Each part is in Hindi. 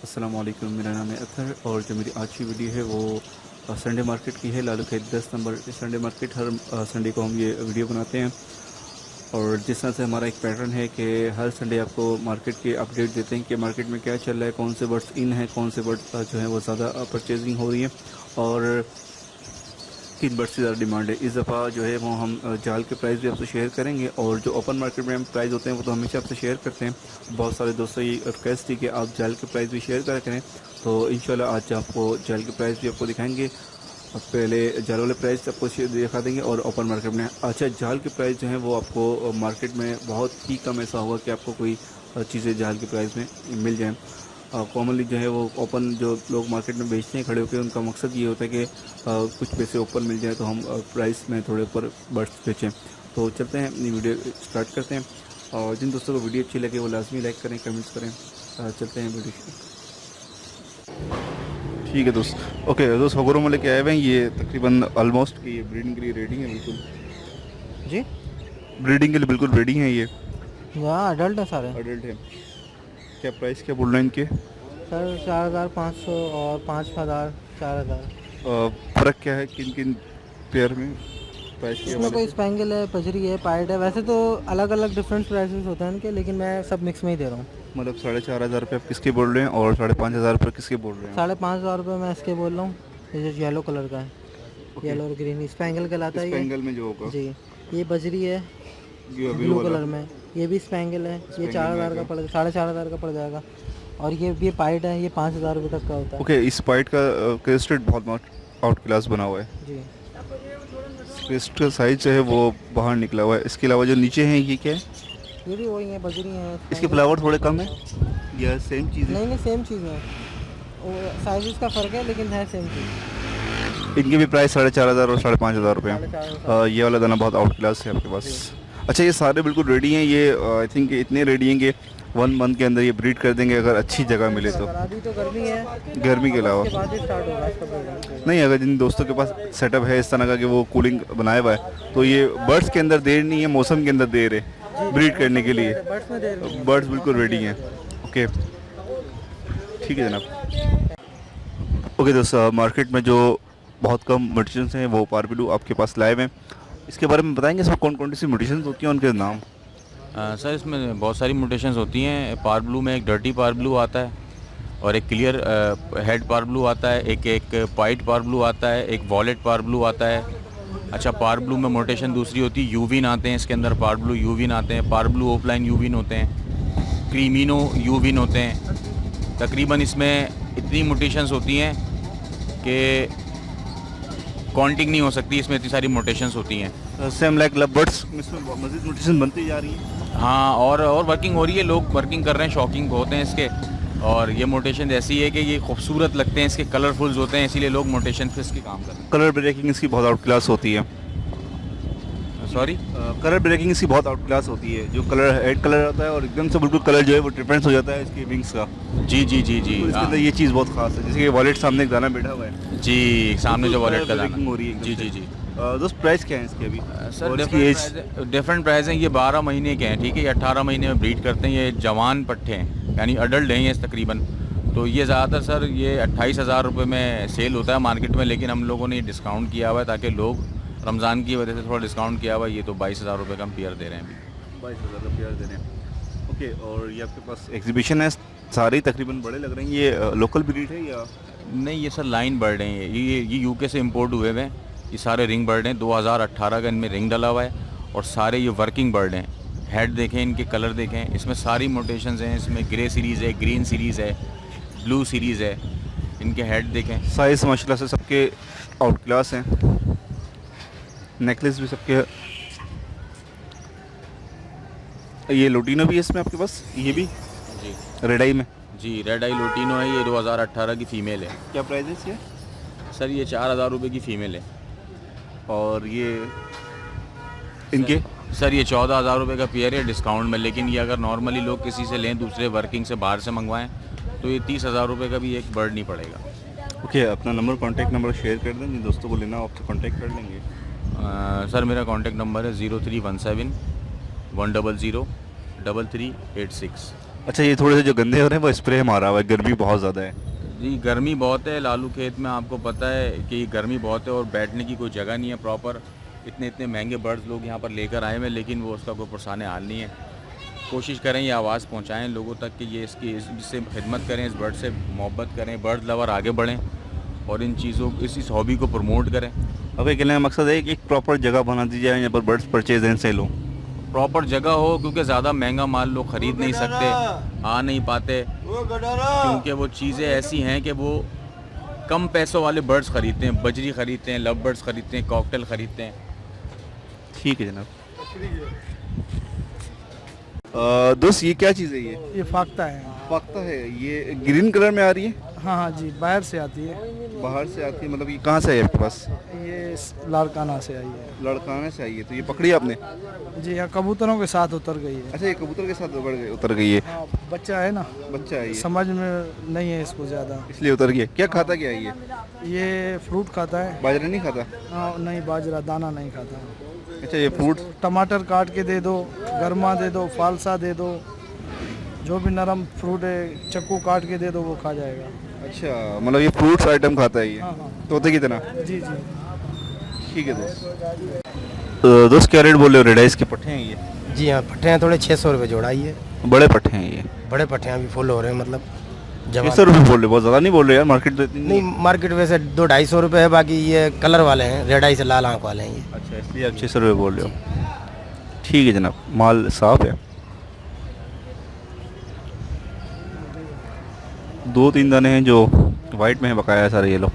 अस्सलाम वालेकुम, मेरा नाम है अतहर और जो मेरी आज की वीडियो है वो संडे मार्केट की है। लालू खेत 10 नंबर संडे मार्केट। हर संडे को हम ये वीडियो बनाते हैं और जिस तरह से हमारा एक पैटर्न है कि हर संडे आपको मार्केट के अपडेट देते हैं कि मार्केट में क्या चल रहा है, कौन से बर्ड्स इन हैं, कौन से बर्ड्स जो है वो ज़्यादा परचेजिंग हो रही है और किन बर्ड्स की ज़्यादा डिमांड है। इस दफ़ा जो है वो हम जाल के प्राइस भी आपसे शेयर करेंगे और जो ओपन मार्केट में हम प्राइस होते हैं वो तो हमेशा आपसे शेयर करते हैं। बहुत सारे दोस्तों ये रिक्वेस्ट थी कि आप जाल के प्राइस भी शेयर करा करें, तो इंशाल्लाह आज आपको जाल के प्राइस भी आपको दिखाएंगे। पहले जाल वाले प्राइस आपको दिखा देंगे और ओपन मार्केट में। अच्छा, जाल के प्राइस जो है वो आपको मार्केट में बहुत ही कम ऐसा होगा कि आपको कोई चीज़ें जाल के प्राइस में मिल जाएँ। कॉमनली जो है वो ओपन जो लोग मार्केट में बेचते हैं खड़े होकर, उनका मकसद ये होता है कि कुछ पैसे ऊपर मिल जाए तो हम प्राइस में थोड़े ऊपर बर्ड्स बेचें। तो चलते हैं, अपनी वीडियो स्टार्ट करते हैं और जिन दोस्तों को वीडियो अच्छी लगे वो लाजमी लाइक करें, कमेंट्स करें। चलते हैं वीडियो। ठीक है दोस्त, ओके दोस्त, खबरों में लेके आए हुए हैं ये तकरीबन ऑलमोस्ट कि ये ब्रीडिंग के लिए रेडी है। बिल्कुल जी, ब्रीडिंग के लिए बिल्कुल रेडी हैं ये। यहाँ अडल्ट है सारे। अडल्ट है। क्या प्राइस क्या बोल रहे हैं इनके? सर 4,500 और 5,000, 4,000। फ़र्क क्या है किन किन पेयर में प्राइस के इसमें हवाले कोई से? स्पेंगल है, पजरी है, पाइट है। वैसे तो अलग अलग डिफरेंट प्राइसेस होते हैं इनके, लेकिन मैं सब मिक्स में ही दे रहा हूँ। मतलब 4,500 रुपये आप किसके बोल रहे हैं और 5,500 रुपये किसके बोल रहे हैं? 5,500 रुपये मैं इसके बोल रहा हूँ। ये जो येलो कलर का है, येलो और ग्रीन स्पेंगल कहलाता है ये। स्पेंगल में जो होगा जी, ये बजरी है ये ब्लू वाला कलर में, ये भी स्पेंगल है। ये स्पेंगल 4,000 का में पड़ 4,500 का पड़ जाएगा। और ये पाइट है, ये 5,000 रुपये तक का होता है। ओके। इस पाइट का क्रेस्टेड बहुत आउट क्लास बना हुआ है। जी, क्रेस्ट का साइज जो है वो बाहर निकला हुआ है। इसके अलावा जो नीचे हैं ये क्या है? ये भी वही है, बजरी है। इसके फ्लावर थोड़े कम है या सेम चीज़ है? नहीं नहीं, सेम चीज़ है। वो साइज़ का फ़र्क है लेकिन है सेम चीज़। इनके भी प्राइस 4,500 और 5,500 रुपये हैं। 4,500। ये वाला दाना बहुत आउट क्लास है आपके पास। अच्छा, ये सारे बिल्कुल रेडी हैं। ये आई थिंक इतने रेडी हैं कि 1 मंथ के अंदर ये ब्रीड कर देंगे अगर अच्छी जगह मिले तो। अभी तो गर्मी है, गर्मी के अलावा उसके बाद ही स्टार्ट होगा इसका ब्रीडिंग। नहीं, अगर जिन दोस्तों के पास सेटअप है इस तरह का कि वो कूलिंग बनाया हुआ है तो ये बर्ड्स के अंदर देर नहीं है, मौसम के अंदर देर है ब्रीड करने के लिए। बर्ड्स में देर बर्ड्स बिल्कुल रेडी हैं। ओके, ठीक है जनाब। ओके दोस्तों, मार्केट में जो बहुत कम म्यूटेशंस हैं वो पारबिडू आपके पास लाइव हैं। इसके बारे में बताएंगे इसमें कौन कौन सी म्यूटेशंस होती हैं, उनके नाम? सर इसमें बहुत सारी म्यूटेशंस होती हैं। पार ब्लू में एक डर्टी पार ब्लू आता है और एक क्लियर हेड पार ब्लू आता है, एक वाइट पार ब्लू आता है, एक वॉलेट पार ब्लू आता है। अच्छा, पार ब्लू में म्यूटेशन दूसरी होती है, यूविन आते हैं इसके अंदर। पार ब्लू यूविन आते हैं, पार ब्लू ऑफलाइन यूविन होते हैं, क्रीमिनो यूविन होते हैं। तकरीबन इसमें इतनी म्यूटेशंस होती हैं कि काउंटिंग नहीं हो सकती, इसमें इतनी सारी म्यूटेशंस होती हैं। सेम लाइक लव बर्ड्स इसमें मज़ीद म्यूटेशन बनती जा रही है। हाँ, और वर्किंग हो रही है, लोग वर्किंग कर रहे हैं, शॉकिंग होते हैं इसके। और ये मोटेशन ऐसी है कि ये खूबसूरत लगते हैं, इसके कलरफुल्स होते हैं, इसीलिए लोग मोटेशन पे इसके काम कर रहे कलर ब्रेकिंग इसकी बहुत आउट क्लास होती है। हैं। सॉरी, कलर ब्रेकिंग इसकी बहुत आउट क्लास होती है। जो कलर हेड कलर होता है और एकदम से बिल्कुल कलर जो है वो डिफरेंस हो जाता है इसकी विंग्स का। जी जी जी जी, तो इसके अंदर ये चीज़ बहुत खास है। जैसे कि वॉलेट सामने एक दाना बैठा हुआ है, जी, सामने जो वॉलेट का ब्रेकिंग दाना। हो रही है जी एकदम जी से। जी। दोस्त प्राइस क्या है इसकी अभी? सर और इसकी एज? डिफरेंट प्राइस हैं। ये 12 महीने के हैं, ठीक है, ये 18 महीने में ब्रीड करते हैं। ये जवान पट्टे हैं, यानी अडल्ट हैं ये तकरीबन। तो ये ज़्यादातर सर ये 28,000 रुपये में सेल होता है मार्केट में, लेकिन हम लोगों ने ये डिस्काउंट किया हुआ है ताकि लोग रमज़ान की वजह से थोड़ा डिस्काउंट किया हुआ है। ये तो 22,000 रुपये का हम पेयर दे रहे हैं अभी। 22,000 का पेयर दे रहे हैं। ओके, और ये आपके पास एग्जीबिशन है, सारी तकरीबन बड़े लग रहे हैं। ये लोकल ब्रीड है या? नहीं, ये सर लाइन बर्ड हैं। ये यूके से इंपोर्ट हुए हुए हैं। ये सारे रिंग बर्ड हैं, 2018 का इनमें रिंग डला हुआ है और सारे ये वर्किंग बर्ड हैं। हेड देखें, इनके कलर देखें, इसमें सारी मोटेशंस हैं। इसमें ग्रे सीरीज़ है, ग्रीन सीरीज़ है, ब्लू सीरीज़ है। इनके हेड देखें। साइज़ माशाल्लाह से सबके आउट क्लास हैं। नेकलेस भी सबके। ये लोटिनो भी है इसमें आपके पास? ये भी जी रेड आई में? जी, रेड आई लोटिनो है, ये 2018 की फ़ीमेल है। क्या प्राइस है इसके? सर ये 4,000 रुपये की फ़ीमेल है। और ये इनके? सर ये 14,000 रुपये का पेयर है डिस्काउंट में, लेकिन ये अगर नॉर्मली लोग किसी से लें, दूसरे वर्किंग से बाहर से मंगवाएं, तो ये 30,000 रुपये का भी एक बर्ड नहीं पड़ेगा। ओके, अपना नंबर कॉन्टैक्ट नंबर शेयर कर दें, जिन दोस्तों को लेना हो आपसे कॉन्टैक्ट कर लेंगे। सर मेरा कॉन्टैक्ट नंबर है 0317 100 3386। अच्छा, ये थोड़े से जो गंदे हो रहे हैं वो स्प्रे मारा हुआ है, गर्मी बहुत ज़्यादा है। जी गर्मी बहुत है लालू खेत में, आपको पता है कि गर्मी बहुत है और बैठने की कोई जगह नहीं है प्रॉपर। इतने इतने महंगे बर्ड्स लोग यहाँ पर लेकर आए हुए हैं, लेकिन वो उसका कोई पुरसाने हाल नहीं है। कोशिश करें ये आवाज़ पहुँचाएँ लोगों तक कि ये इससे खिदमत करें, इस बर्ड से मोहब्बत करें, बर्ड लवर आगे बढ़ें और इन चीज़ों इस हॉबी को प्रमोट करें। अब ये कहने का मकसद है कि एक प्रॉपर जगह बना दी जाए यहाँ पर बर्ड्स परचेज एंड सेल हो। प्रॉपर जगह हो, क्योंकि ज़्यादा महंगा माल लोग ख़रीद नहीं सकते, आ नहीं पाते, क्योंकि वो चीज़ें ऐसी हैं कि वो कम पैसों वाले बर्ड्स ख़रीदते हैं, बजरी ख़रीदते हैं, लव बर्ड्स ख़रीदते हैं, कॉकटेल ख़रीदते हैं। ठीक है जनाब। दोस्त ये क्या चीज़ है? ये फाख्ता है। फाख्ता है, ये ग्रीन कलर में आ रही है? हाँ हाँ जी, बाहर से आती है। बाहर से आती है, मतलब ये कहाँ से आई आपके पास? ये लाड़काना से आई है। लड़काने से आई है, तो ये पकड़ी आपने? जी हाँ, कबूतरों के साथ उतर गई है। अच्छा, ये कबूतर के साथ उतर गई है। हाँ, बच्चा है ना, बच्चा है ये, समझ में नहीं है इसको ज़्यादा, इसलिए उतर गया। क्या खाता क्या है ये फ्रूट खाता है। बाजरा नहीं खाता? हाँ, नहीं बाजरा दाना नहीं खाता। अच्छा, ये फ्रूट टमाटर काट के दे दो, गरमा दे दो, फालसा दे दो, जो भी नरम फ्रूट है चक्कू काट के दे दो वो खा जाएगा। अच्छा, मतलब ये फ्रूट्स आइटम खाता है ये? हाँ हाँ तोते की तरह? जी जी। ठीक है दोस्त। दोस्त क्या रेट बोल रहे हो? रेड आइस के पट्टे हैं ये? जी हाँ, पट्टे हैं थोड़े 600 रुपये जोड़ा ये। बड़े पट्टे हैं ये? बड़े पट्टे हैं, अभी फुल हो रहे हैं, मतलब 600 रुपये बोल रहे हो, बहुत ज़्यादा नहीं बोल रहे यार, मार्केट तो इतनी नहीं, मार्केट वैसे 200-250 रुपये है, बाकी ये कलर वाले हैं, रेड आई से लाल आंख वाले हैं ये। अच्छा, इसलिए आप 600 रुपये बोल रहे हो। ठीक है जनाब, माल साफ है। 2-3 दाने हैं जो वाइट में है, बकाया है सारे ये लो।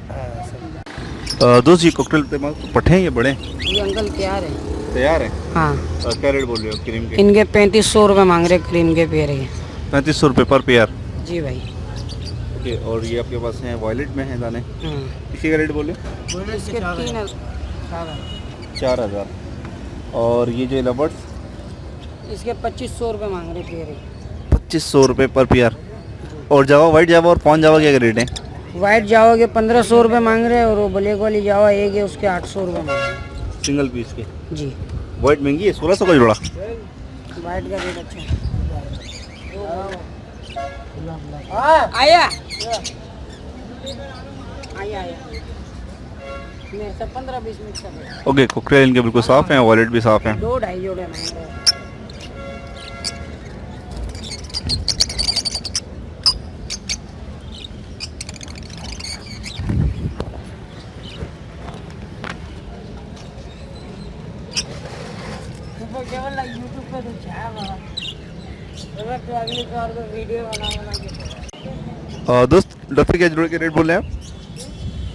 दोस्त ये कॉकटेल पट्टे हैं, ये बड़े हैं? ये अंकल तैयार है। तैयार है? हाँ, क्या रेट बोल रहे हो क्रीम के? इनके 3500 रुपये मांग रहे क्रीम के पेयर के। 3500 रुपये पर पेयर? जी भाई। ओके, और ये आपके पास हैं वायलेट में हैं दाने, हाँ। इसी का रेट बोल रहे हो? इसके 3000। 4000। और ये जो लवर्स? इसके 2500 रुपये मांग रहे पेयर के। 2500 रुपये पर पेयर। और जावा, वाइट जावा और पॉन जावा क्या रेट है? वाइट जावा के 1500 रुपये मांग रहे हैं और वो ब्लैक वाली जावा एक है उसके 800 रुपये मांग रहे सिंगल पीस के? हैं। जी। वाइट महंगी है, 1600 का जोड़ा। वाइट का रेट अच्छा है। आया आया आया मेरे से 15-20 मिनट का। ओके, कॉकटेल इनके बिल्कुल साफ़ हैं, वॉलेट भी साफ़ हैं। 2-2.5 जोड़े मांग रहे हैं। यूट्यूब पे तो छाया हुआ तो अगली बार तो वीडियो बना के। दोस्त डफे के जोड़े के रेट बोल रहे हैं आप?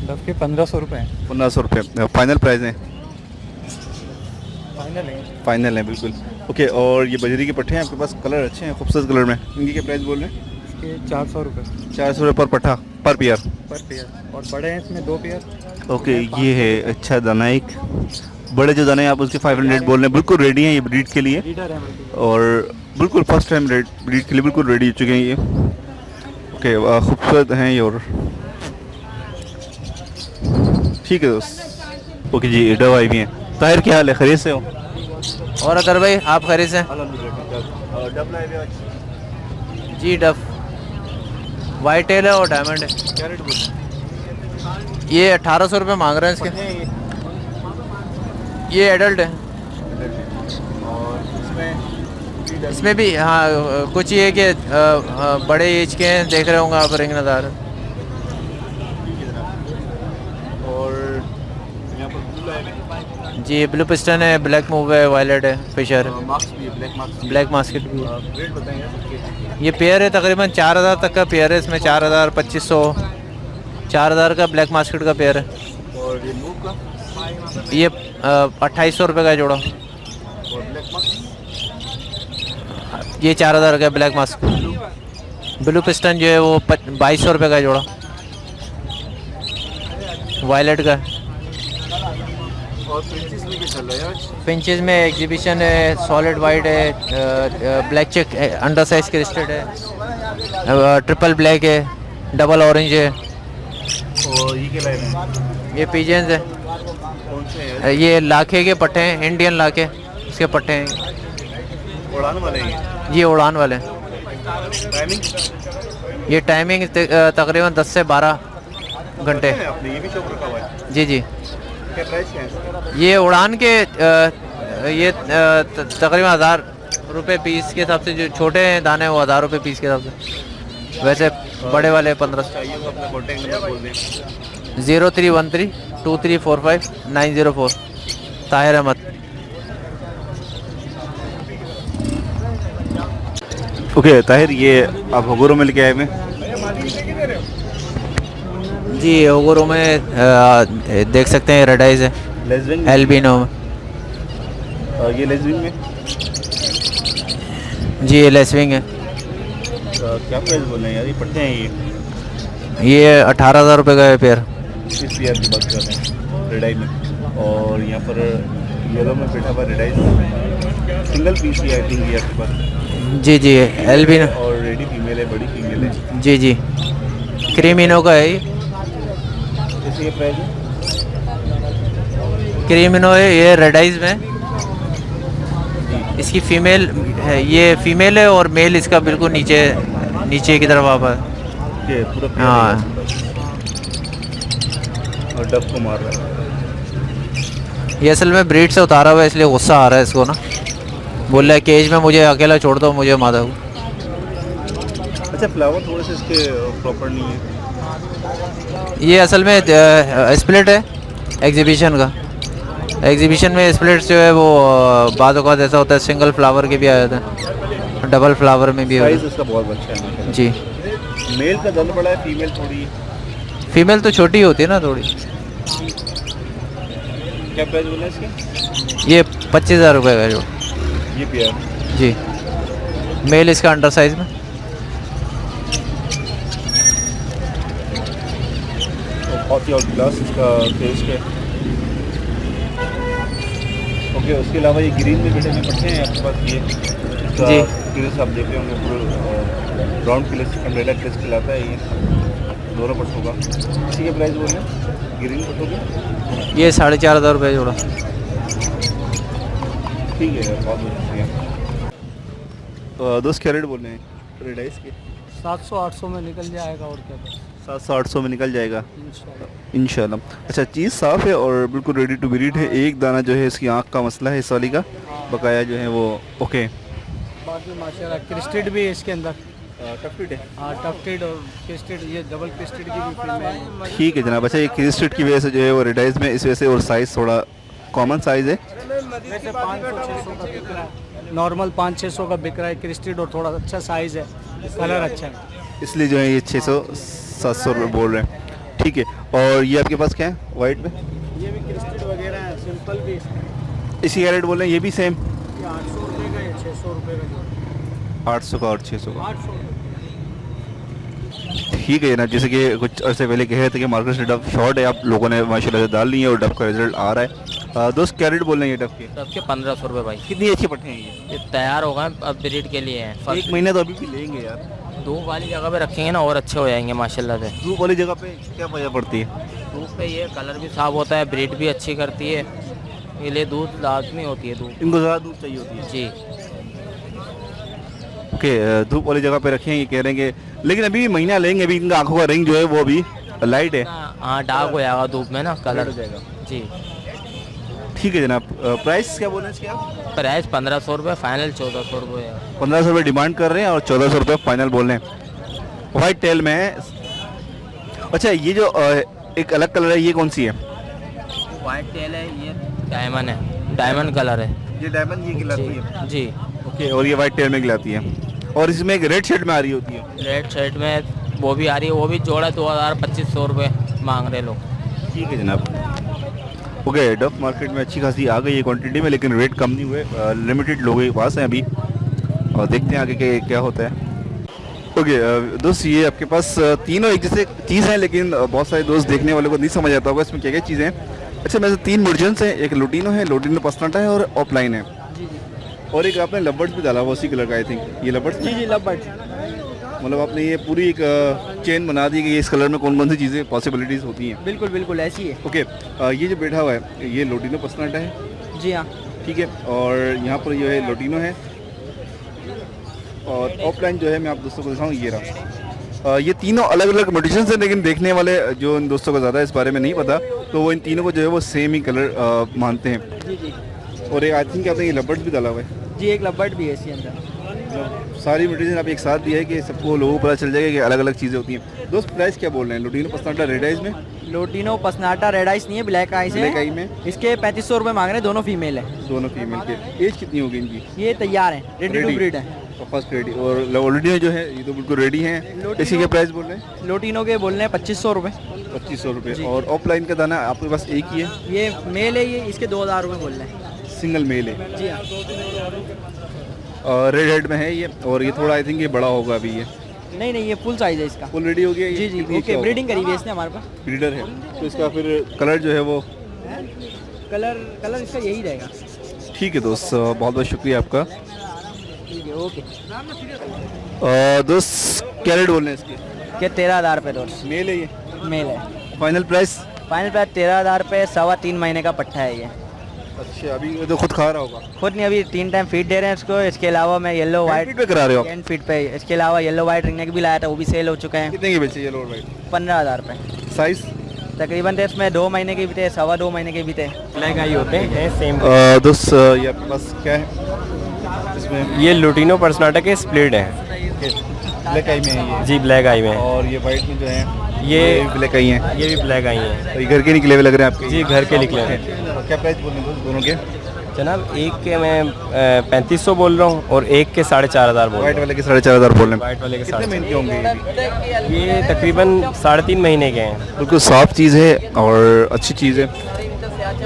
डफ के 1500 रुपये 1500 रुपये फाइनल प्राइस है? फाइनल है। फाइनल है बिल्कुल। ओके, और ये बजरी के पट्टे हैं आपके पास, कलर अच्छे हैं, खूबसूरत कलर में, इनकी क्या प्राइस बोल रहे हैं? इसके 400 रुपये 400 रुपये पर पट्टा, पर पेयर? पर पेयर, और बड़े हैं इसमें 2 पेयर। ओके, ये है अच्छा दाना एक। बड़े जो दाने हैं आप उसके 500 बोल रहे हैं, बिल्कुल रेडी हैं ये ब्रीड के लिए, लीडर है बिल्कुल। और बिल्कुल फर्स्ट टाइम ब्रीड के लिए बिल्कुल रेडी हो चुके हैं ये। ओके, खूबसूरत हैं ये। और ठीक है दोस्त। ओके जी, डव आई भी हैं। ताहिर क्या हाल है, खरीद से हो? और अगर भाई आप खरीद से? जी डफ वाइट टेल है और डायमंड है। क्या रेट बोल? ये 1800 रुपये मांग रहे हैं इसके। ये एडल्ट है। इसमें भी हाँ कुछ ये कि बड़े एज के हैं, देख रहे होंगे आप रिंग नज़ार। और यहाँ पर ब्लू है जी, ब्लू पिस्टन है, ब्लैक मूव है, वायलेट है, फिशर, मार्क्स भी है, ब्लैक मार्क्स। ब्लैक मास्केट भी है। रेट बताएंगे? ये पेयर है तकरीबन 4000 तक का पेयर है, इसमें 4000, 2500, 4000 का ब्लैक मास्केट का पेयर है। और ये मूव का? ये 2800 रुपये का जोड़ा। और ब्लैक मार्क्स? ये 4000 का ब्लैक मास्क। ब्लू पिस्टन जो है वो 2200 रुपये का जोड़ा, वायलेट का। और प्रिंसेस में क्या चल रहा है आज? फिंचेस में एग्जीबिशन है, सॉलिड वाइट है, black check under size crested है, ट्रिपल ब्लैक है, डबल ऑरेंज है। और ये क्या लाइन है? ये पिजेंस है। कौन से हैं? ये लाखे के पट्टे हैं, इंडियन लाखे इसके पट्टे हैं। उड़ान वाले हैं? ये उड़ान वाले हैं। टाइमिंग ये टाइमिंग तकरीबन 10 से 12 घंटे। आपने ये भी शॉप रखा हुआ है, जी जी। क्या प्राइस क्या है? ये उड़ान के ये तकरीबन 1000 रुपये पीस के हिसाब से, जो छोटे हैं दाने वो 1000 रुपये पीस के हिसाब से, वैसे बड़े वाले 1500। चाहिए तो अपना कॉन्टैक्ट नंबर बोल दें। 0313 2345 904। ताहिर अहमद। ओके ताहिर, ये आप होगोरो में लेके आए हुए? जी ओगोरो में देख सकते हैं रेड आइज है, लेसविंग एल्बिनो में। ये लेसविंग में जी ये लेसविंग है। क्या प्राइस बोल रहे हैं यार? ये पट्टे हैं ये 18,000 रुपये का है पेयर। इस पेयर की बात कर रहे हैं रेड आई में। और यहाँ पर येलो में बैठा हुआ रेड आई, सिंगल पीस ही आई थिंक ये आपके पास। जी जी एल्बिनो। और रेडी फीमेल है, बड़ी फीमेल है। जी जी क्रीमिनो का है ये। जैसे ये प्राइस है क्रीमिनो है ये रेड आइज में। इसकी फीमेल है, ये फीमेल है और मेल इसका बिल्कुल नीचे की तरफ आप है। ये पूरा पेयर हाँ है और डब को मार रहा है। ये असल में ब्रीड से उतारा हुआ है, इसलिए गुस्सा आ रहा है इसको ना। बोल रहा है केज में मुझे अकेला छोड़ दो, मुझे मादा हूँ। अच्छा, फ्लावर थोड़े से इसके प्रॉपर नहीं है। ये असल में स्प्लिट है एग्जीबिशन का। एग्जीबिशन में स्प्लिट जो है वो बाद औक़ात ऐसा होता है, सिंगल फ्लावर के भी आ जाते हैं, डबल फ्लावर में भी होता साइज इसका बहुत अच्छा है है। जी मेल का ज़्यादा बड़ा है, फीमेल थोड़ी। फीमेल तो छोटी होती है ना थोड़ी। क्या प्राइस बोला इसके? ये 25,000 रुपये का जो। ये पेयर जी मेल इसका अंडर साइज में। बहुत ही आउट क्लास इसका टेस्ट है। ओके, उसके अलावा ये ग्रीन में बेटे में पट्टे हैं आपके पास। ये जी। क्लिस आप देख रहे होंगे, पूरा ब्राउन क्लिस, अम्ब्रेला क्लिस खिलाता है ये दोनों पट्टों का। इसी के प्राइस बोल रहे हैं ग्रीन पट्टों के? ये 4,500 रुपये जोड़ा। ठीक है, बहुत बहुत शुक्रिया। दोस्त क्या रेट बोल रहे हैं रेड आइस के? 700-800 में निकल जाएगा और क्या बस। 700-800 में निकल जाएगा इंशाल्लाह। इंशाल्लाह। अच्छा, चीज़ साफ़ है और बिल्कुल रेडी टू ब्रीड है। एक दाना जो है इसकी आँख का मसला है इस वाली का, बकाया जो है वो ओके। बाकी माशाल्लाह क्रिस्टेड भी है इसके अंदर। टफ्टेड है? हाँ टफ्टेड और क्रिस्टेड, ये डबल क्रिस्टेड की भी फीमेल है। ठीक है जनाब। अच्छा, ये क्रिस्टेड की वजह से जो है वो रेड आइस में इस वजह से, और साइज़ थोड़ा कॉमन साइज़ है। वैसे 500-600 का बिक रहा है, नॉर्मल 500-600 का बिक रहा है क्रिस्टेड, और थोड़ा अच्छा साइज़ है, कलर अच्छा है, इसलिए जो है ये 600-700 रुपये बोल रहे हैं। ठीक है, और ये आपके पास क्या है वाइट में? ये भी क्रिस्टेड वगैरह है, सिंपल भी है। इसी का रेट बोल रहे हैं? ये भी सेम ये 800 रुपये का है, 600 रुपये का जोड़ा। 800 का और 600 का। 800 ठीक है ना, जैसे कि कुछ अर्से पहले कह रहे थे कि मार्केट से डब शॉर्ट है, आप लोगों ने माशाल्लाह से डाल ली है और डब का रिजल्ट आ रहा है। दोस्त क्या रेट बोल रहे हैं ये डब के? डब के 1500 रुपये भाई। कितनी अच्छी पट्टे हैं ये? ये तैयार हो गए, अब ब्रीड के लिए हैं। एक महीने तो अभी भी लेंगे यार। धूप वाली जगह पे रखेंगे ना और अच्छे हो जाएंगे माशाल्लाह से। धूप वाली जगह पे क्या वजह पड़ती है? धूप पे ये कलर भी साफ होता है, ब्रीड भी अच्छी करती है, ये लिए दूध लाजमी होती है धूप। इनको ज़्यादा दूध चाहिए होती है? जी ओके, धूप वाली जगह पे रखें ये कह रहे हैं कि, लेकिन अभी महीना लेंगे, अभी इनका आंखों का रंग जो है वो अभी लाइट है। हाँ डार्क हो जाएगा धूप में ना, कलर हो जाएगा जी। ठीक है जनाब। प्राइस क्या बोल रहे हैं इसके आप? प्राइस 1500 रुपये, फाइनल 1400 रुपये है। 1500 रुपये डिमांड कर रहे हैं और 1400 रुपये फाइनल बोल रहे हैं। वाइट टेल में है। अच्छा, ये जो एक अलग कलर है ये कौन सी है? वाइट टेल है, ये डायमंड है, डायमंड कलर है। ये डायमंड ये खिलाती है? जी। ओके, और ये वाइट टेल में खिलाती है, और इसमें एक रेड शेड में आ रही होती है? रेड शर्ट में वो भी आ रही है, वो भी जोड़ा 2000-2500 रुपये मांग रहे लोग। ठीक है जनाब। ओके, डब मार्केट में अच्छी खासी आ गई है क्वांटिटी में, लेकिन रेट कम नहीं हुए, लिमिटेड लोगों के पास हैं अभी, और देखते हैं आगे के क्या होता है। ओके दोस्त, ये आपके पास तीनों एक जैसे चीज़ हैं, लेकिन बहुत सारे दोस्त देखने वालों को नहीं समझ आता होगा इसमें क्या क्या चीज़ें हैं। अच्छा, मेरे 3 मुर्जन्स हैं, एक लोटिनो है, लोटिनो पसनाटा है और ऑफलाइन है, और एक आपने लबर्ड भी डाला हुआ उसी कलर का आई थिंक। ये लबर्ड? जी लबर्ड। मतलब आपने ये पूरी एक चेन बना दी कि इस कलर में कौन कौन सी चीज़ें पॉसिबिलिटीज़ होती हैं। बिल्कुल बिल्कुल ऐसी है। ओके, ये जो बैठा हुआ है ये लोटिनो पसनाटा है? जी हाँ। ठीक है, और यहाँ पर जो है लोटिनो है, और ऑफलाइन जो है मैं आप दोस्तों को दिखाऊँ, ये रहा। ये तीनों अलग अलग म्यूटेशंस हैं, लेकिन देखने वाले जो इन दोस्तों को ज़्यादा इस बारे में नहीं पता, तो वो इन तीनों को जो है वो सेम ही कलर मानते हैं। जी जी और एक आई थिंक आपने ये लबर्ड भी डाला हुआ है। जी, एक लबर्ड भी है इसके अंदर। सारी म्यूटेशन आप एक साथ दिया है कि सबको लोगों को पता चल जाएगा कि अलग अलग चीज़ें होती हैं। दोस्त प्राइस क्या बोल रहे हैं लुटिनो पसनाटा रेड आइज में? लोटिनो पसनाटा रेड आइस नहीं है, ब्लैक आइस है। ब्लैक आई में इसके 3500 रुपये मांग रहे हैं, दोनों फीमेल है। दोनों फीमेल के। एज कितनी होगी इनकी? ये तैयार है, रेडी टू ब्रीड है। First ready. और लुटिनो जो है ये तो बिल्कुल रेडी हैं। इसी के प्राइस बोल रहे हैं? लोटिनो के बोल रहे हैं 2500 रुपये। 2500 रुपये। और ऑफलाइन का दाना आपके पास एक ही है? ये मेल है, ये इसके 2000 रुपये बोल रहे हैं। सिंगल मेल है? जी हाँ। रेड हेड में है ये, और ये थोड़ा आई थिंक ये बड़ा होगा अभी। ये नहीं नहीं, ये फुल साइज है इसका। फुल रेडी हो गया ये? जी जी, ओके। ब्रीडिंग करी हुई है इसने हमारे पास। ब्रीडर है, तो इसका फिर कलर जो है वो? कलर इसका यही रहेगा। ठीक है दोस्त, बहुत बहुत शुक्रिया आपका। ठीक है, ओके। दोस्त क्या रेट बोल रहे हैं इसके? क्या 13,000 रुपये दोस्त। मेल है ये? मेल है। Final price? फाइनल प्राइस 13,000 रुपये, 3.25 महीने का पट्टा है ये। अच्छा, अभी ये तो खुद खा रहा होगा? खुद नहीं, अभी 3 टाइम फीड दे रहे हैं इसको। इसके अलावा मैं येलो वाइट पे करा रहे हो? 10 फीट पे। इसके अलावा येलो वाइट रिंगनेक भी लाया था, वो भी सेल हो चुके हैं। कितने के बेचे ये लोड वाइट? 15,000 रुपये। साइज तकरीबन तो इसमें 2 महीने के भी थे, 2.25 महीने के भी थे। ब्लैक आई होते हैं सेम। दोस्त ये आपके पास क्या है इसमें? ये लुटिनो पर्सनाटा के स्प्लिट हैं। ब्लैक आई में है ये? जी, ब्लैक आई में। और ये वाइट में जो है ये ब्लैक आई हैं? ये भी ब्लैक आई हैं। तो ये घर के निकले हुए लग रहे हैं आपके? जी, घर के निकले हैं। क्या प्राइस बोल रहे हैं दोनों के? जनाब, एक के मैं 3500 बोल रहा हूँ और एक के 4,500 बोल रहा वाइट वाले के 4,500 बोल रहे हैं। वाइट वाले के कितने महीने के होंगे ये? ये तकरीबन 3.5 महीने के हैं। बिल्कुल साफ चीज़ है और अच्छी चीज़ है।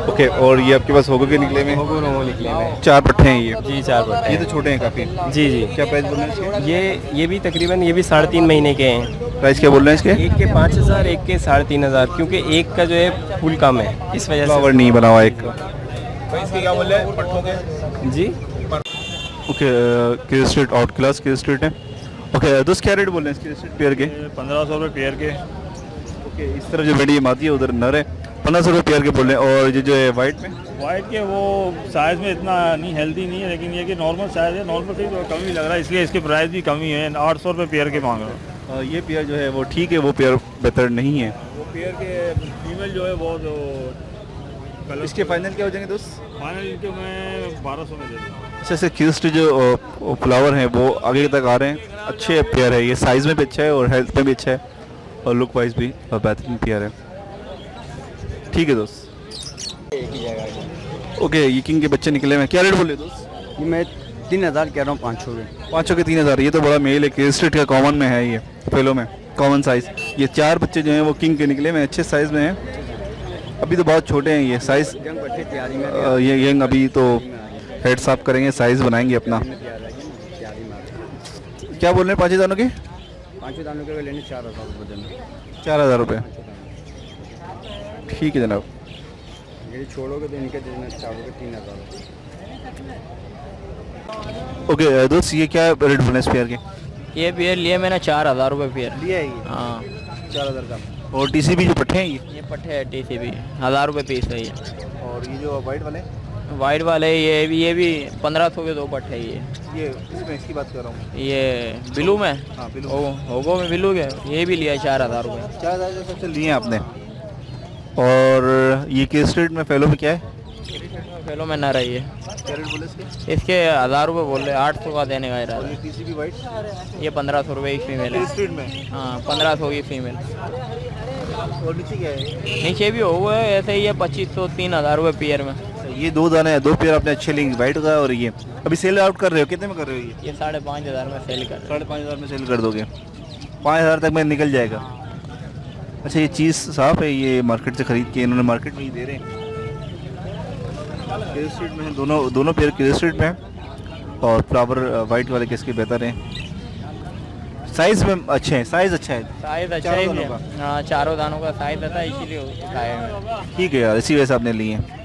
ओके, और ये आपके पास होगो के निकले में? होगो निकले में 4 पट्टे हैं ये? जी, 4 पट्टे। ये तो छोटे हैं काफ़ी। जी जी। क्या प्राइस बोल रहे हैं इसके? ये भी तकरीबन ये भी 3.5 महीने के हैं। प्राइस क्या बोल रहे हैं इसके? एक के 5,000, एक के 3,500, क्योंकि एक का जो है फुल कम है, इस वजह से। फ्लावर नहीं बना हुआ एक का। इसके क्या बोल रहे हैं पट्टों के? जी, ओके। के स्ट्रीट आउट क्लास के स्ट्रीट है। ओके दोस्त, क्या रेट बोल रहे हैं इसके स्ट्रीट पेयर के? 1500 रुपये पेयर के। ओके, इस तरफ जो बड़ी मादी है उधर नर है, 1500 रुपये पेयर के बोल रहे हैं। और ये जो है वाइट में? वाइट के वो साइज़ में इतना नहीं हेल्दी नहीं है, लेकिन ये कि नॉर्मल साइज़ है। नॉर्मल से कम ही लग रहा है, इसलिए इसके प्राइस भी कम ही है। 800 रुपये पेयर के मांग रहा हूँ। ये पेयर जो है वो ठीक है, वो पेयर बेहतर नहीं है। वो पेयर के फीमेल जो है वो जो कलर। इसके फाइनल क्या हो जाएंगे दोस्त? फाइनल इनके मैं 1200 में दे दूँगा। अच्छा, से किस्ट जो फ्लावर हैं वो आगे तक आ रहे हैं। अच्छे पेयर है ये, साइज़ में भी अच्छा है और हेल्थ में भी अच्छा है और लुक वाइज भी बेहतरीन पेयर है। ठीक है दोस्त, ओके। ये किंग के बच्चे निकले हैं। क्या रेट बोले दोस्त? ये मैं 3,000 कह रहा हूँ, 500 के। 500 के 3,000। ये तो बड़ा मेल है, के स्ट्रीट का कॉमन में है, ये फेलो में कॉमन साइज़। ये 4 बच्चे जो हैं वो किंग के निकले में अच्छे साइज़ में हैं। अभी तो बहुत छोटे हैं ये साइज़। ये यंग अभी तो हेड साफ करेंगे, साइज़ बनाएंगे अपना। क्या बोल रहे हैं 5 दानों के? 5 दानों के लेने 4,000 रुपये देना। 4,000 रुपये। ठीक है जनाब। यदि छोड़ोगे तो इनके देना चाहोगे 3,000। ओके दोस्त, ये क्या रेट बोल रहे हैं इस पेयर के? ये पेयर लिए मैंने 4,000 रुपये पेयर। लिया है ये? हाँ, 4,000 का। और टीसीबी जो पट्टे हैं ये पट्टे है, TCB 1,000 रुपये पीस है ये। और ये जो वाइट वाले? वाइट वाले ये भी 1500 के 2 पट्टे ये इसमें इसकी बात कर रहा हूँ। ये ब्लू में? हाँ, ब्लू। होगो में ब्लू के ये भी लिया 4,000 रुपये। 4,000 सबसे लिए हैं आपने। और ये के स्ट्रीट में फेलो में क्या है? फेलो में न रही है। क्या रेट बोले इसके? इसके 1,000 रुपये बोल रहे, 800 का देने का इरादा। ये टीसीबी वाइट? ये 1500 रुपये की फीमेल है। स्ट्रीट में? हाँ, 1500 की फीमेल। और नीचे क्या है? नीचे भी होगा ऐसे ही है, 2500 3,000 रुपये पेयर में। ये 2 दाने हैं, 2 पेयर आपने अच्छे लेंगे वाइट का। और ये अभी सेल आउट कर रहे हो, कितने में कर रहे हो? ये 5,500 में सेल कर। 5,500 में सेल कर दोगे? 5,000 तक में निकल जाएगा। अच्छा, ये चीज़ साफ है, ये मार्केट से खरीद के इन्होंने मार्केट में ही दे रहे हैं। के स्ट्रीट में दोनों पेयर के स्ट्रीट में है। और फ्लावर वाइट वाले किसके बेहतर हैं? साइज़ में अच्छे हैं, साइज़ अच्छा है। साइज अच्छा ही है। हाँ, 4 दानों का साइज अच्छा है, इसीलिए उठाया है। ठीक है यार, इसी वजह से आपने लिए हैं।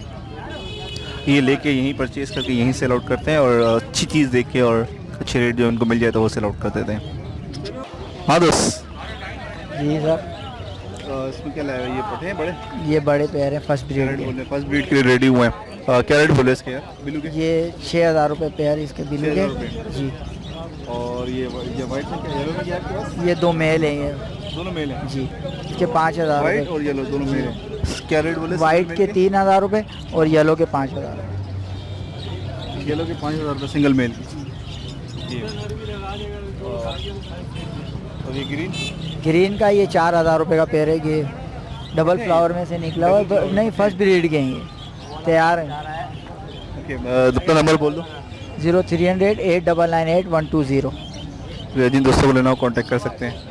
ये लेके यहीं परचेज़ करके यहीं सेल आउट करते हैं और अच्छी चीज़ देख के और अच्छे रेट जो उनको मिल जाए तो वो सेल आउट कर देते हैं। हाँ दोस्त जी सर, इसमें क्या लाया? ये पटे हैं बड़े? ये बड़े पेयर हैं, फर्स्ट ब्रीड के। फर्स्ट ब्रीड के लिए रेडी हुए हैं। क्या रेट बोले इसके यार बिलू के? ये 6,000 रुपये पेयर इसके बिलू के। जी। और ये वाइट में क्या, येलो में क्या है आपके पास? ये 2 मेल हैं ये दोनों मेल हैं जी, इसके 5000 वाइट रुपये। और येलो दोनों मेल हैं। क्या रेट बोले? वाइट के 3000 रुपये और येलो के 5000। येलो के 5000 रुपये सिंगल मेल की। और ये ग्रीन? ग्रीन का ये 4000 रुपये का पेड़ है। ये डबल फ्लावर में से निकला हुआ नहीं, फर्स्ट ब्रीड के हैं ये, तैयार हैं। ओके, अपना नंबर बोल दो। 0300-8998120। जिन दोस्तों को लेना हो कांटेक्ट कर सकते हैं।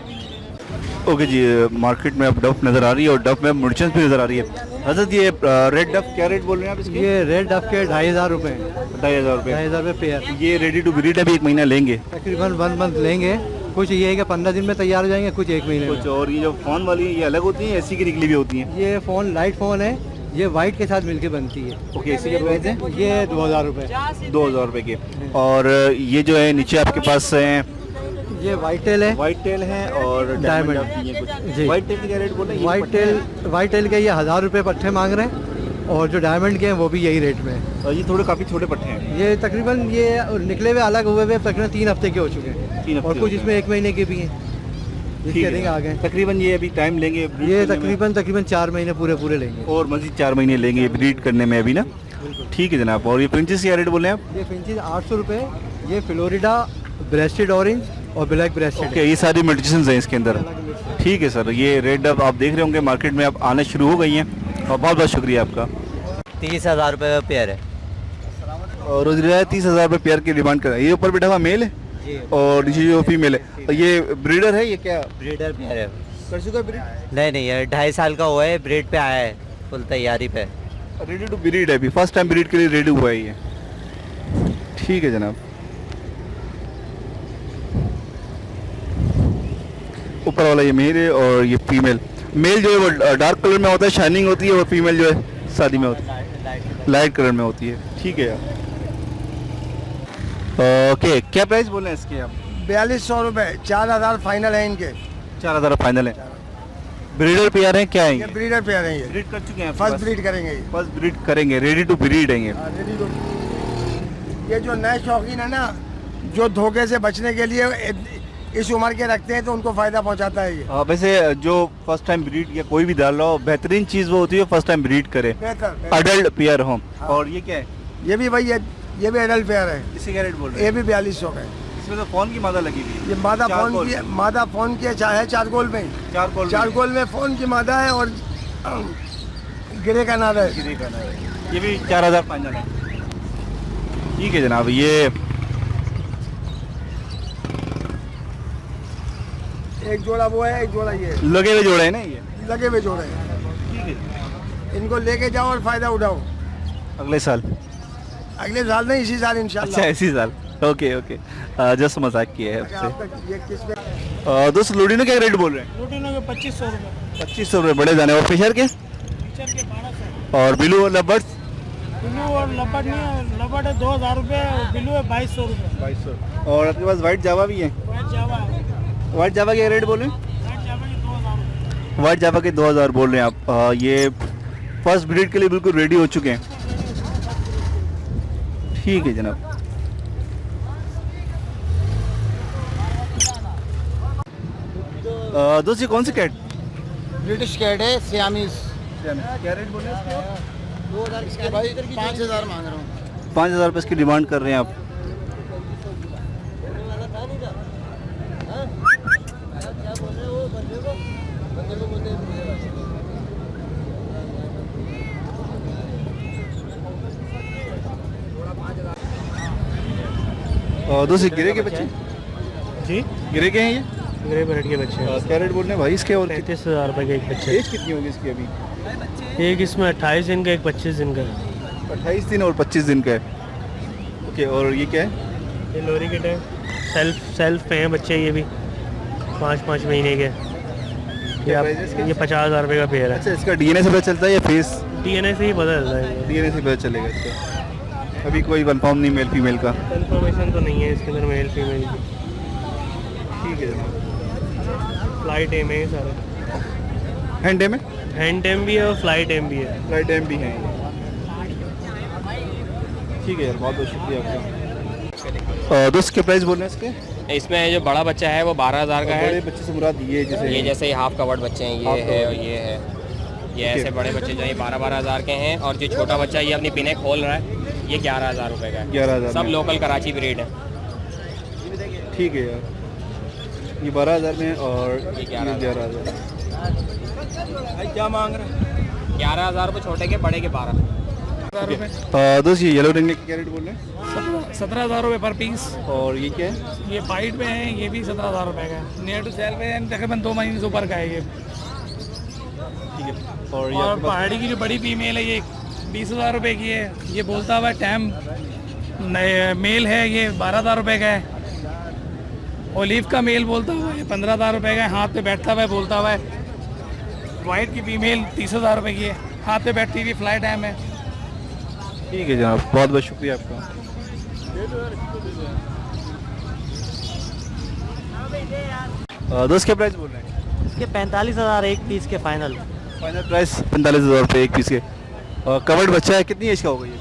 ओके जी, मार्केट में अब डफ नज़र आ रही है और डफ में मुर्चेंस भी नज़र आ रही है। हजरत ये रेड डफ क्या रेट बोल रहे हैं आप इसके? ये रेड डफ के 2500 रुपये। 2500 रुपये? 2500 रुपये पेयर। ये रेडी टू ब्रीड अभी 1 महीना लेंगे तकरीबन 1 मंथ लेंगे। कुछ ये है कि 15 दिन में तैयार हो जाएंगे, कुछ 1 महीने में। कुछ और ये जो फ़ोन वाली है ये अलग होती है, एसी की निकली भी होती हैं? ये फ़ोन लाइट फ़ोन है, ये वाइट के साथ मिलके बनती है। ओके, इसी के प्राइस है? ये 2000 रुपये। 2000 रुपये के। और ये जो है नीचे आपके पास हैं, ये वाइट टेल है। वाइट टेल है और डायमंड जी। वाइट टेल की क्या रेट बोले? वाइट टेल के ये 1000 रुपये पट्टे मांग रहे हैं और जो डायमंड के हैं वो भी यही रेट में है। और ये थोड़े काफ़ी छोटे पट्टे हैं। ये तकरीबन ये निकले हुए अलग हुए हुए तकरीबन 3 हफ्ते के हो चुके हैं 3 हफ्ते और कुछ इसमें 1 महीने के भी हैं। इसके रिंग आ गए। तकरीबन ये अभी टाइम लेंगे ये तकरीबन 4 महीने पूरे लेंगे और मजीद 4 महीने लेंगे ब्रीड करने में अभी ना। ठीक है जनाब। और ये प्रिंसेस क्या रेट बोले आप? ये प्रिंसेस 800 रुपये। ये फ्लोरिडा ब्रेस्टेड ऑरेंज और ब्लैक ब्रेस्टेड। ओके, ये सारी मेडिसिन हैं इसके अंदर। ठीक है सर, ये रेड डब आप देख रहे होंगे मार्केट में अब आना शुरू हो गई हैं और बहुत बहुत शुक्रिया आपका। 30,000 रुपये पेयर है। और रोज़ 30,000 रुपये पेयर की डिमांड कर रहा है। ये ऊपर बैठा हुआ मेल है और नीचे जो फीमेल है। और ये ब्रीडर है, ये क्या ब्रीडर पेयर है? कर चुका ब्रीड? नहीं, ये 2.5 साल का हुआ है, ब्रीड पे आया है, फुल तैयारी पे। रेडी टू ब्रीड है अभी, फर्स्ट टाइम ब्रीड के लिए रेडी हुआ है ये। ठीक है जनाब। ऊपर वाला ये मेल है और ये फीमेल। मेल जो है वो डार्क कलर में होता है, शाइनिंग होती है, और फीमेल जो है शादी में होती है, लाइट कलर में होती है। ठीक है यार। ओके, क्या प्राइस बोले इसके आप? 4200 रुपये। 4000 फाइनल है इनके। 4000 फाइनल है। ब्रीडर पेयर हैं क्या है ये ब्रीडर पेयर है। ये ब्रीड कर चुके हैं? फर्स्ट ब्रीड करेंगे। फर्स्ट ब्रीड करेंगे, रेडी टू ब्रीड है ये। ये जो नए शौकीन है ना, जो धोखे से बचने के लिए इस उम्र के रखते हैं तो उनको फायदा पहुंचाता है ये। वैसे जो फर्स्ट टाइम ब्रीड या कोई भी डाल रहा हो, बेहतरीन चीज़ वो होती है फर्स्ट टाइम ब्रीड करे, अडल्ट पेयर हो। और ये क्या है? ये भी भाई ये भी एडल्ट पेयर है। इसी का रेट बोल रहे हैं? ये भी 4200 का है। इसमें तो फोन की मादा लगी हुई है। ये मादा फोन की है 4 गोल में। 4 गोल में फोन की मादा है और गिरे का नादा है। गिरे का नादा है। ये भी 4000 फाइनल है। ठीक है जनाब। ये एक जोड़ा वो है, एक जोड़ा ये। लगे हुए जोड़े हैं ना ये? लगे हुए जोड़े हैं। ठीक है। इनको लेके जाओ और फायदा उठाओ। अगले साल? अगले साल नहीं, इसी साल इंशाल्लाह। अच्छा, इसी साल। ओके ओके, जस्ट मजाक किया है आपसे। ये किस पे? दोस्त लुडिनो क्या रेट बोल रहे हैं? लुडिनो के 2500 रुपये। 2500 रुपये बड़े दाने। और फिशर के? फिशर के 1200। और बिलू और लबर्ड्स? बिलू और लबर्ड नहीं, लबर्ड है 2000 रुपये और बिलू है 2200 रुपये। 2200। और आपके पास वाइट जावा भी है? वाइट जावा है। वाइट जावा के रेट बोल रहे हैं? वाइट जावा के 2000 रुपये। वाइट जावा के 2000 बोल रहे हैं आप। ये फर्स्ट ब्रीड के लिए बिल्कुल रेडी हो चुके हैं। ठीक है जनाब। दोस्त ये कौन सी कैट? ब्रिटिश कैट है, सियामीज। क्या रेट बोल रहे हैं इसके? 2000 इसके भाई 5000 मांग रहा हूँ। 5000 रुपये इसकी डिमांड कर रहे हैं आप। दोस्त गिरे के बच्चे? जी, गिरे के हैं ये? ग्रे बर्ड के बच्चे हैं। क्या रेट बोल रहे हैं भाई इसके? और 33,000 रुपये के एक बच्चे। एज कितनी होगी इसकी अभी? एक इसमें 28 दिन का, एक 25 दिन का। 28 दिन और 25 दिन का है। ओके, और ये क्या है? ये लोरी किट है, सेल्फ पे हैं बच्चे, ये भी 5-5 महीने के। ये 50,000 रुपये का पेयर है। अच्छा, इसका डीएनए से पता चलता है या फेस? डीएनए से ही पता चलता है। डीएनए से पता चलेगा इसका। अभी कोई कंफर्म नहीं मेल फीमेल का? कंफर्मेशन तो नहीं है इसके अंदर मेल फीमेल की। ठीक है। फ्लाइट एम है सारे। हैंड एम है? हैंड एम भी है और फ्लाइट एम भी है। फ्लाइट एम भी है। ठीक है यार, बहुत बहुत शुक्रिया आपका। दोस्त के प्राइस बोल रहे हैं इसके? इसमें जो बड़ा बच्चा है वो 12,000 का है। बड़े बच्चे से मुराद ये जैसे हाफ कवर्ड बच्चे हैं, ये है और ये है, ये ऐसे बड़े बच्चे जो ये 12,000 के हैं। और जो छोटा बच्चा ये अपनी पिने खोल रहा है, ये 11,000 रुपये का है। 11,000 सब लोकल कराची ब्रीड है। ठीक है यार, ये 12,000 में और ये 11,000। भाई क्या मांग रहे हैं? 11,000 रुपये छोटे के, बड़े के 12,000 दोस्त ये येलो रिंगनेक क्या रेट बोल रहे हैं? 17,000 रुपये पर पीस। और ये क्या है? ये वाइट में है, ये भी 17,000 रुपये का है। नियर टू सेल पे तकरीबन 2 महीने से ऊपर का है ये। ठीक है। और ये और पहाड़ी की जो बड़ी फीमेल है ये 20,000 रुपये की है। ये बोलता हुआ टैम मेल है, ये 12,000 रुपये का है। ओलिव का मेल बोलता हुआ है 15,000 रुपये का है, हाथ पे बैठता हुआ है बोलता हुआ है। वाइट की फीमेल 30,000 रुपये की है, हाथ पे बैठती हुई फ्लाई टाइम है। ठीक है जनाब, बहुत बहुत शुक्रिया आपका। दोस्त क्या प्राइस बोल रहे हैं? इसके 45,000 एक पीस के फाइनल प्राइस 45,000 रुपये एक पीस के। और कवर्ड बच्चा है, कितनी एज का होगा ये?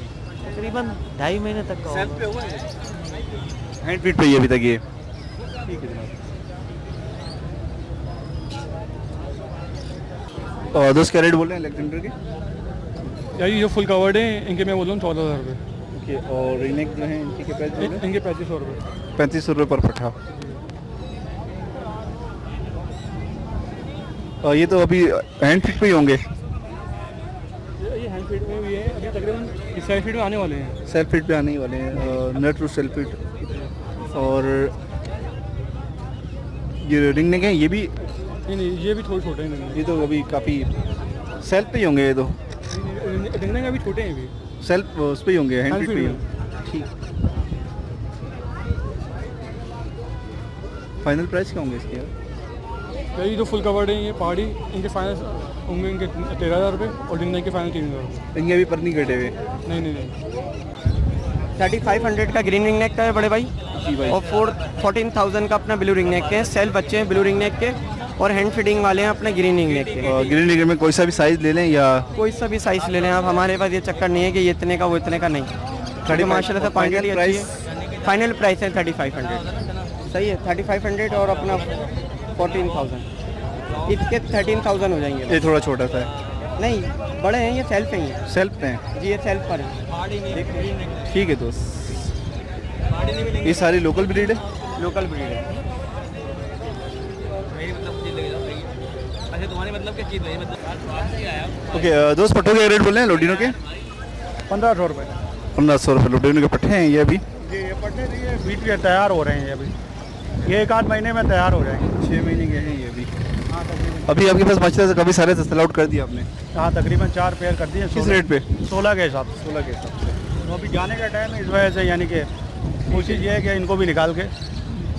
तकरीबन 2.5 महीने तक का सेल्फ पे हुआ है, हैंड फीड पे ही अभी तक ये। ठीक है जनाब। और दोस्त क्या रेट बोल रहे हैं अलेक्जेंडर के? यार ये जो फुल कवर्ड है इनके मैं बोल रहा हूँ 14,000 रुपये। ओके। और रिनेक जो है इनके क्या प्राइस बोल रहे हैं? इनके 3500 रुपये। 3500 रुपये पर पट्ठा। और ये तो अभी हैंड फीड पे ही होंगे? ये हैंड फीड में भी है, ये तकरीबन सेल्फ फीड में आने वाले हैं। सेल्फ फीड पे आने ही वाले हैं, नट टू सेल्फ फीड। और ये रिंग नेक है, ये भी नहीं, ये भी थोड़े छोटे हैं। ये तो अभी काफ़ी सेल्फ पे ही होंगे ये तो। रिंग नेक अभी छोटे हैं, अभी सेल्फ उस पे ही होंगे, हैंड फीड पे ही होंगे। ठीक। फाइनल प्राइस क्या होंगे इसके? ये जो फुल कवर्ड है ये पहाड़ी, इनके फाइनल होंगे इनके 13,000 रुपये और रिंग नेक के फाइनल 3,000 रुपये। इनके अभी पर नहीं कटे हुए? नहीं। 3500 का ग्रीन रिंग नेक का है बड़े भाई, और 14,000 का अपना ब्लू रिंग नेक के हैं। सेल्फ बच्चे हैं ब्लू रिंग नेक के, और हैंड फीडिंग वाले हैं अपने ग्रीन रिंग नेक के। ग्रीन रिंग में कोई सा भी साइज़ ले लें या कोई सा भी साइज़ ले लें आप, हमारे पास ये चक्कर नहीं है कि ये इतने का वो इतने का नहीं। माशाल्लाह से क्वांटिटी अच्छी है। फाइनल प्राइस है 3500। सही है 3500 और अपना 14,000। इसके 13,000 हो जाएंगे। ये थोड़ा छोटा सा है? नहीं, बड़े हैं, ये सेल्फ हैं। सेल्फ पे हैं जी, ये सेल्फ पर है। ठीक है दोस्त। ये सारी लोकल ब्रीड है? लोकल ब्रीड है। ओके दोस्त, पट्टों के रेट बोल रहे हैं लोडिनो के? 1500 रुपये। 1500 रुपये लोडिनो के पट्टे हैं ये अभी? ये पट्टे ये बीट के तैयार हो रहे हैं अभी, ये 1-8 महीने में तैयार हो जाएंगे। 6 महीने के हैं ये अभी? अभी आपके पास बचते कभी सारे सेल आउट कर दिया आपने? हाँ, तकरीबन 4 पेयर कर दिए। किस रेट पे? 16 के हिसाब से। 16 के हिसाब से। तो अभी जाने का टाइम है, इस वजह से यानी कि कोशिश ये है कि इनको भी निकाल के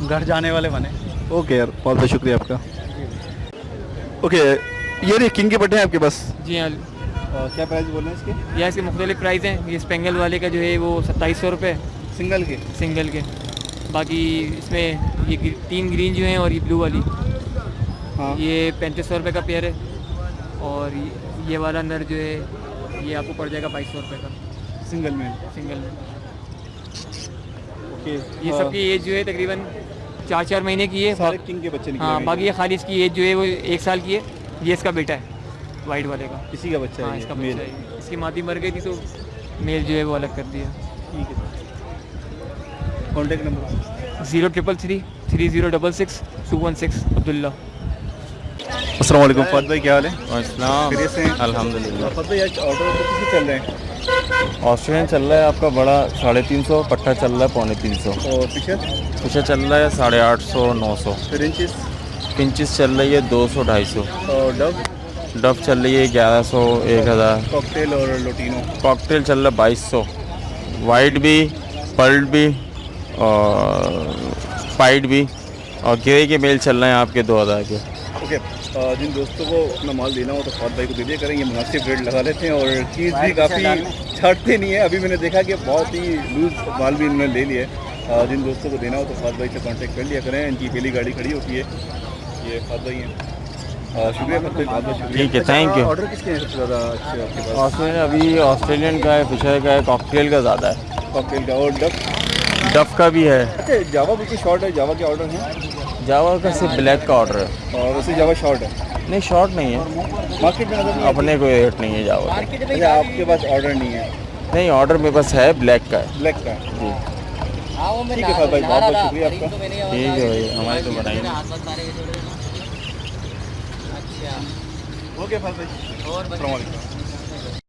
घर जाने वाले बने। ओके यार, बहुत बहुत शुक्रिया आपका। ओके, ये किंग के पट्टे हैं आपके पास? जी हाँ। क्या प्राइस बोल रहे हैं इसके? यह इसके मुख्तलिफ प्राइस हैं। ये स्पेंगल वाले का जो है वो 2700 रुपये सिंगल के। सिंगल के। बाकी इसमें ये 3 ग्रीन जो हैं और ये ब्लू वाली, हाँ, ये 3500 रुपये का पेयर है। और ये वाला नर जो है ये आपको पड़ जाएगा 2200 रुपये का सिंगल में। ओके। ये सबकी एज जो है तकरीबन 4-4 महीने की है। सारे किंग के बच्चे निकले। हाँ, बाकी ये खाली इसकी एज जो है वो 1 साल की है। ये इसका बेटा है वाइट वाले का। इसी का बच्चा है? हाँ, इसका बच्चा है। इसकी माती मर गई थी तो मेल जो है वो अलग कर दिया। ठीक है। Contact number? 0333 3066 216 अब्दुल्ला। अस्सलाम वालेकुम फहद भाई, क्या हाल है? अस्सलाम। अल्हम्दुलिल्लाह। फहद भाई आज ऑर्डर कितने चल रहे हैं? ऑस्ट्रेलियन चल रहा है आपका बड़ा 350, पट्टा चल रहा है 350। और फिशर? फिशर चल रहा है 850 900। फिंचेस? फिंचेस चल रही है 200 250। और डव? डव चल रही है 1100 1000। कॉकटेल और लोटिनो? कॉकटेल चल रहा है 2200। वाइट भी, पर्ल भी और पाइट भी, और ग्रे के मेल चल रहे हैं आपके 2000 के। ओके। जिन दोस्तों को अपना माल देना हो तो फहद भाई को दे दिया करें, ये मुनासिब रेट लगा लेते हैं और चीज़ भी काफ़ी छाटते नहीं है। अभी मैंने देखा कि बहुत ही लूज माल भी इन्होंने ले लिया है। जिन दोस्तों को देना हो तो फहद भाई से कांटेक्ट कर लिया करें। इनकी पहली गाड़ी खड़ी होती है, ये फहद भाई हैं। शुक्रिया फहद भाई, बहुत बहुत शुक्रिया। ठीक है, थैंक यू। ऑर्डर किसके हैं सबसे ज़्यादा अच्छे आपके पास? ऑस्ट्रेलियन अभी ऑस्ट्रेलियन का है, फिशर का है, कॉकटेल का ज़्यादा है। कॉकटेल का। और डव? डफ का भी है। अच्छा जावा बिल्कुल शॉर्ट है, जावा के ऑर्डर हैं? जावा का सिर्फ ब्लैक का ऑर्डर है। और वैसे जावा शॉर्ट है? नहीं शॉर्ट नहीं है, मार्केट में नजर नहीं अपने कोई रेट नहीं है जावा का। अच्छा आपके पास ऑर्डर नहीं है? नहीं ऑर्डर मेरे पास है, ब्लैक का है। ब्लैक का जी ठीक है भाई, बहुत बहुत शुक्रिया आपका। ठीक है भाई, हमारे तो बताइए। ओके भाई, अस्सलाम वालेकुम।